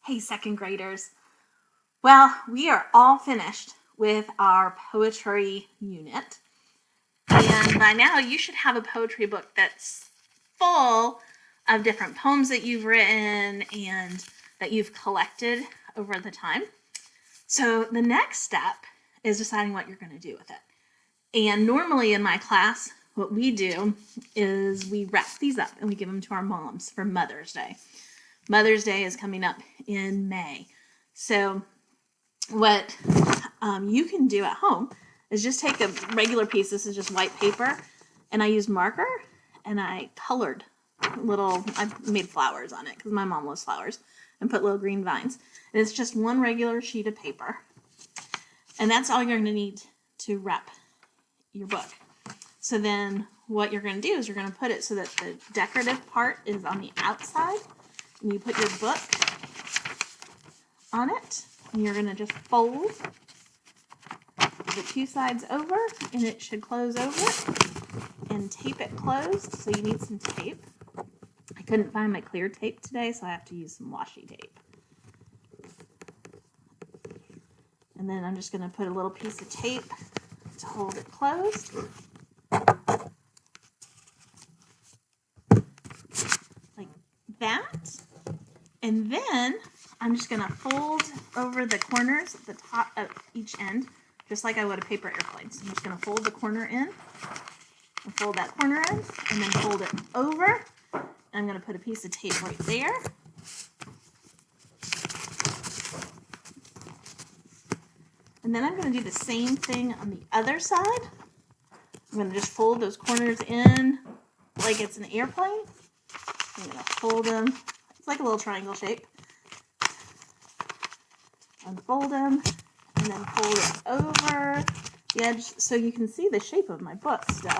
Hey, second graders. Well, we are all finished with our poetry unit. And by now, you should have a poetry book that's full of different poems that you've written and that you've collected over the time. So the next step is deciding what you're going to do with it. And normally in my class, what we do is we wrap these up and we give them to our moms for Mother's Day. Mother's Day is coming up in May. So what you can do at home is just take a regular piece. This is just white paper, and I used marker and I colored I made flowers on it because my mom loves flowers, and put little green vines. And it's just one regular sheet of paper, and that's all you're going to need to wrap your book. So then what you're going to do is you're going to put it so that the decorative part is on the outside, and you put your book on it, and you're going to just fold the two sides over, and it should close over, and tape it closed. So you need some tape. I couldn't find my clear tape today, so I have to use some washi tape. And then I'm just going to put a little piece of tape to hold it closed. Like that. And then I'm just going to fold over the corners at the top of each end, just like I would a paper airplane. So I'm just going to fold the corner in, and fold that corner in, and then fold it over. I'm going to put a piece of tape right there. And then I'm going to do the same thing on the other side. I'm going to just fold those corners in like it's an airplane. I'm going to fold them. It's like a little triangle shape. Unfold them, and then fold it over the edge so you can see the shape of my book still.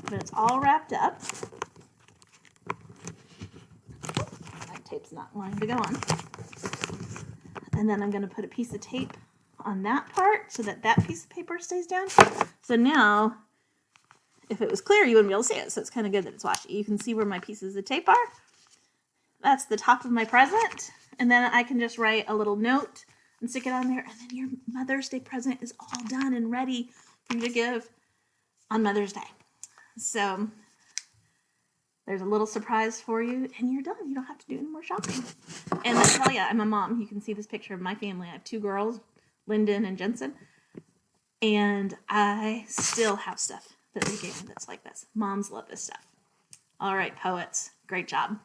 But it's all wrapped up. That tape's not wanting to go on. And then I'm going to put a piece of tape on that part so that that piece of paper stays down. So now, if it was clear, you wouldn't be able to see it. So it's kind of good that it's washy. You can see where my pieces of tape are. That's the top of my present. And then I can just write a little note and stick it on there. And then your Mother's Day present is all done and ready for you to give on Mother's Day. So there's a little surprise for you, and you're done. You don't have to do any more shopping. And I tell you, I'm a mom. You can see this picture of my family. I have 2 girls, Lyndon and Jensen. And I still have stuff that they gave me that's like this. Moms love this stuff. All right, poets, great job.